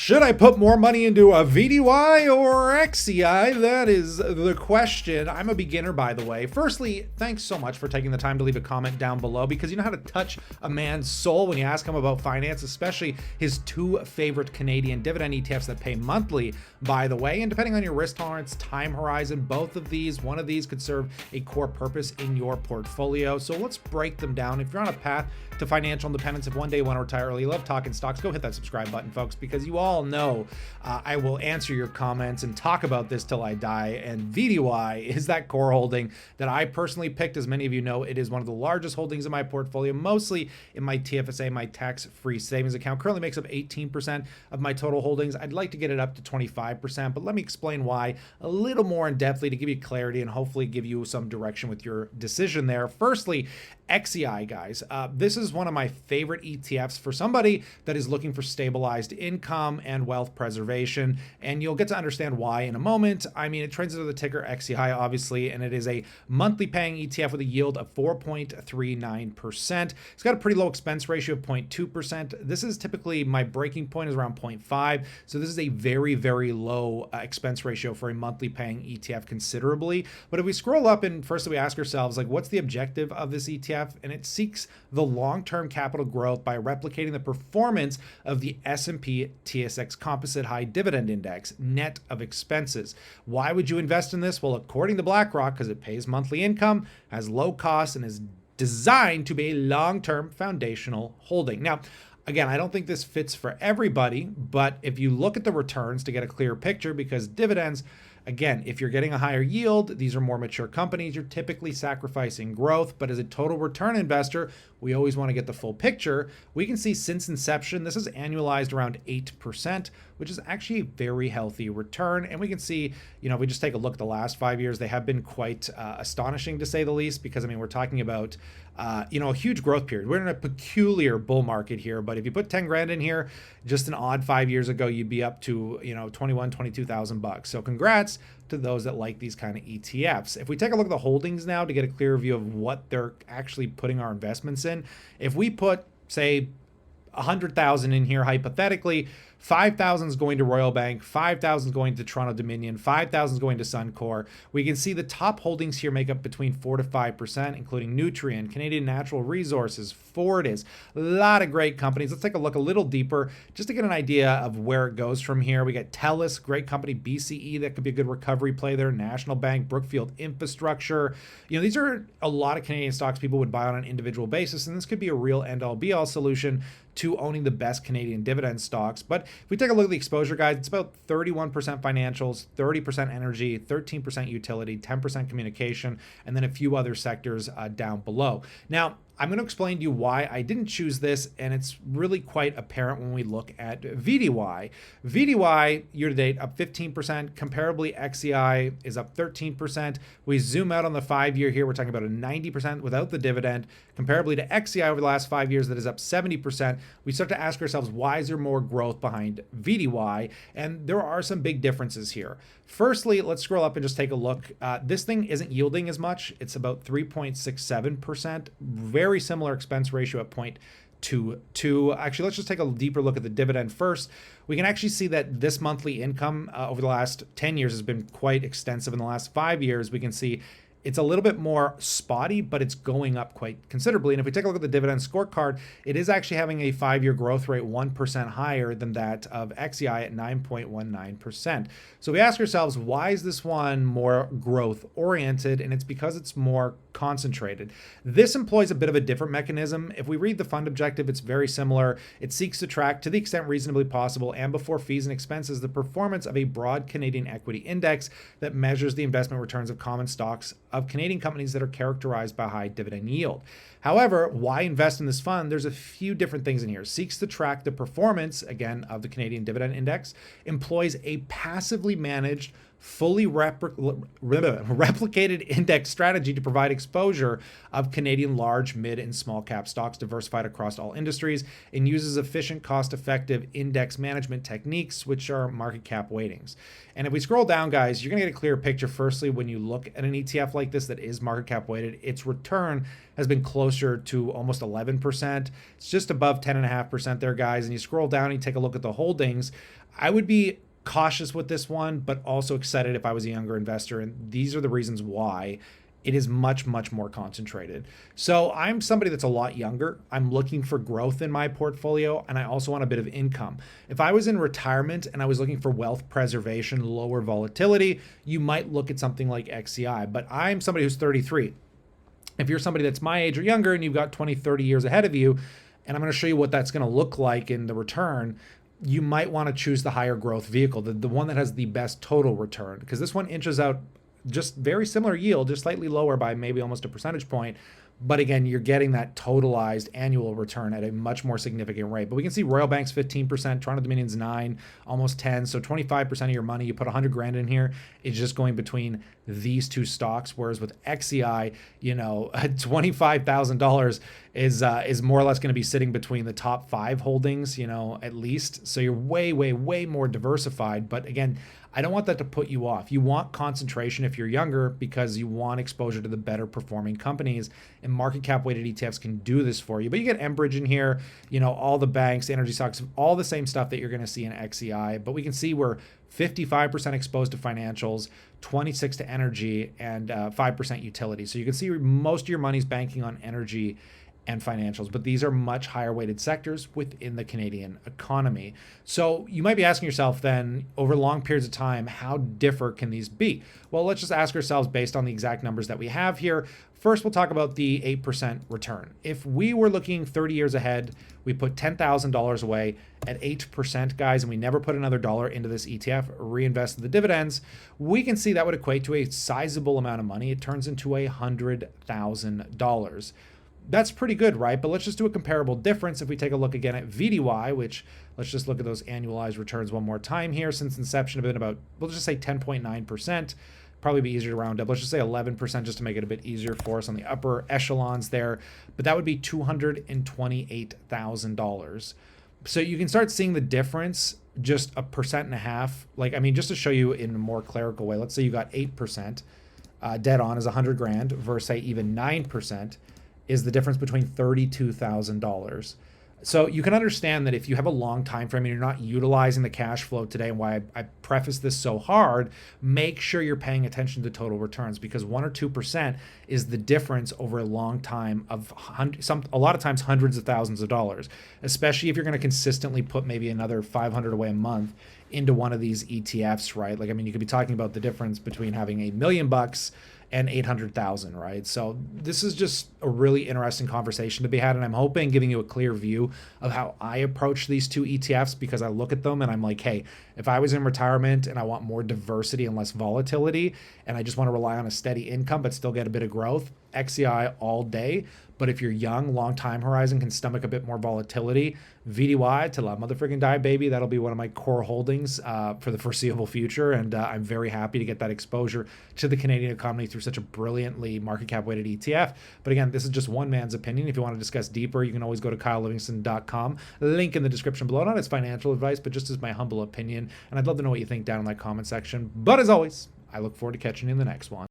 Should I put more money into a VDY or XEI? That is the question. I'm a beginner, by the way. Firstly, thanks so much for taking the time to leave a comment down below, because you know how to touch a man's soul when you ask him about finance, especially his two favorite Canadian dividend ETFs that pay monthly, by the way. And depending on your risk tolerance, time horizon, both of these, one of these could serve a core purpose in your portfolio. So let's break them down. If you're on a path to financial independence, if one day you want to retire early, you love talking stocks, go hit that subscribe button, folks, because you all know I will answer your comments and talk about this till I die. And VDY is that core holding that I personally picked. As many of you know, it is one of the largest holdings in my portfolio, mostly in my TFSA, my tax-free savings account. Currently makes up 18% of my total holdings. I'd like to get it up to 25%, but let me explain why a little more in depthly to give you clarity and hopefully give you some direction with your decision there. Firstly, XEI, guys. This is one of my favorite ETFs for somebody that is looking for stabilized income and wealth preservation, and you'll get to understand why in a moment. I mean, it trades under the ticker XEI, obviously, and it is a monthly paying ETF with a yield of 4.39%. It's got a pretty low expense ratio of 0.2%. This is typically my breaking point is around 0.5, so this is a very, very low expense ratio for a monthly paying ETF considerably. But if we scroll up and first we ask ourselves, like, what's the objective of this ETF? And it seeks the long-term capital growth by replicating the performance of the S&P TSX Composite High Dividend Index, net of expenses. Why would you invest in this? Well, according to BlackRock, because it pays monthly income, has low costs, and is designed to be a long-term foundational holding. Now, again, I don't think this fits for everybody, but if you look at the returns to get a clear picture, because dividends, again, if you're getting a higher yield, these are more mature companies, you're typically sacrificing growth. But as a total return investor, we always want to get the full picture. We can see since inception, this is annualized around 8%, which is actually a very healthy return. And we can see, you know, if we just take a look at the last 5 years, they have been quite astonishing, to say the least, because, I mean, we're talking about, you know, a huge growth period. We're in a peculiar bull market here, but if you put 10 grand in here, just an odd 5 years ago, you'd be up to, you know, 22,000 bucks. So congrats to those that like these kind of ETFs. If we take a look at the holdings now to get a clear view of what they're actually putting our investments in, if we put, say, 100,000 in here, hypothetically, 5,000 is going to Royal Bank, 5,000 is going to Toronto Dominion, 5,000 is going to Suncor. We can see the top holdings here make up between 4 to 5%, including Nutrien, Canadian Natural Resources, Fortis, a lot of great companies. Let's take a look a little deeper just to get an idea of where it goes from here. We got TELUS, great company, BCE, that could be a good recovery play there, National Bank, Brookfield Infrastructure. You know, these are a lot of Canadian stocks people would buy on an individual basis, and this could be a real end-all be-all solution to owning the best Canadian dividend stocks. But if we take a look at the exposure, guys, it's about 31% financials, 30% energy, 13% utility, 10% communication, and then a few other sectors down below. Now, I'm going to explain to you why I didn't choose this, and it's really quite apparent when we look at VDY. VDY year-to-date up 15%. Comparably, XEI is up 13%. We zoom out on the 5-year here. We're talking about a 90% without the dividend. Comparably to XEI over the last 5 years, that is up 70%. We start to ask ourselves, why is there more growth behind VDY? And there are some big differences here. Firstly, let's scroll up and just take a look. This thing isn't yielding as much. It's about 3.67%. Very similar expense ratio at 0.22. Actually, let's just take a deeper look at the dividend first. We can actually see that this monthly income over the last 10 years has been quite extensive. In the last 5 years, we can see it's a little bit more spotty, but it's going up quite considerably. And if we take a look at the dividend scorecard, it is actually having a 5-year growth rate 1% higher than that of XEI at 9.19%. So we ask ourselves, why is this one more growth oriented? And it's because it's more concentrated. This employs a bit of a different mechanism. If we read the fund objective, it's very similar. It seeks to track, to the extent reasonably possible and before fees and expenses, the performance of a broad Canadian equity index that measures the investment returns of common stocks of Canadian companies that are characterized by high dividend yield. However, why invest in this fund? There's a few different things in here. Seeks to track the performance, again, of the Canadian Dividend Index, employs a passively managed fully replicated index strategy to provide exposure of Canadian large, mid, and small cap stocks diversified across all industries, and uses efficient, cost-effective index management techniques, which are market cap weightings. And if we scroll down, guys, you're going to get a clear picture. Firstly, when you look at an ETF like this that is market cap weighted, its return has been closer to almost 11%. It's just above 10.5% there, guys. And you scroll down and you take a look at the holdings. I would be cautious with this one, but also excited if I was a younger investor. And these are the reasons why. It is much, much more concentrated. So I'm somebody that's a lot younger. I'm looking for growth in my portfolio, and I also want a bit of income. If I was in retirement and I was looking for wealth preservation, lower volatility, you might look at something like XEI. But I'm somebody who's 33. If you're somebody that's my age or younger and you've got 20, 30 years ahead of you, and I'm going to show you what that's going to look like in the return, you might want to choose the higher growth vehicle, the one that has the best total return, because this one inches out just very similar yield, just slightly lower by maybe almost a percentage point. But again, you're getting that totalized annual return at a much more significant rate. But we can see Royal Bank's 15%, Toronto Dominion's 9, almost 10. So 25% of your money, you put 100 grand in here, is just going between these two stocks. Whereas with XEI, $25,000 is more or less going to be sitting between the top 5 holdings, at least. So you're way, way, way more diversified. But again, I don't want that to put you off. You want concentration if you're younger because you want exposure to the better performing companies, and market cap weighted ETFs can do this for you. But you get Enbridge in here, all the banks, the energy stocks, all the same stuff that you're going to see in XEI. But we can see we're 55% exposed to financials, 26% to energy, and 5% utility. So you can see most of your money's banking on energy and financials, but these are much higher weighted sectors within the Canadian economy. So you might be asking yourself then, over long periods of time, how different can these be? Well, let's just ask ourselves based on the exact numbers that we have here. First, we'll talk about the 8% return. If we were looking 30 years ahead, we put $10,000 away at 8%, guys, and we never put another dollar into this ETF, reinvested the dividends, we can see that would equate to a sizable amount of money. It turns into $100,000. That's pretty good, right? But let's just do a comparable difference. If we take a look again at VDY, which let's just look at those annualized returns one more time here. Since inception, have been about, we'll just say 10.9%. Probably be easier to round up. Let's just say 11% just to make it a bit easier for us on the upper echelons there. But that would be $228,000. So you can start seeing the difference, just 1.5%. Just to show you in a more clerical way, let's say you got 8%, dead on is 100 grand versus say even 9%. Is the difference between $32,000. So you can understand that if you have a long time frame and you're not utilizing the cash flow today, and why I preface this so hard, make sure you're paying attention to total returns, because 1 or 2% is the difference over a long time of a lot of times hundreds of thousands of dollars, especially if you're going to consistently put maybe another 500 away a month into one of these ETFs, right? You could be talking about the difference between having $1 million and 800,000, right? So this is just a really interesting conversation to be had, and I'm hoping giving you a clear view of how I approach these two ETFs, because I look at them and I'm like, hey, if I was in retirement and I want more diversity and less volatility, and I just want to rely on a steady income but still get a bit of growth, XEI all day. But if you're young, long time horizon, can stomach a bit more volatility, VDY till I motherfucking die, baby. That'll be one of my core holdings for the foreseeable future. And I'm very happy to get that exposure to the Canadian economy through such a brilliantly market cap weighted ETF. But again, this is just one man's opinion. If you want to discuss deeper, you can always go to kylelivingston.com. Link in the description below. Not as financial advice, but just as my humble opinion. And I'd love to know what you think down in that comment section. But as always, I look forward to catching you in the next one.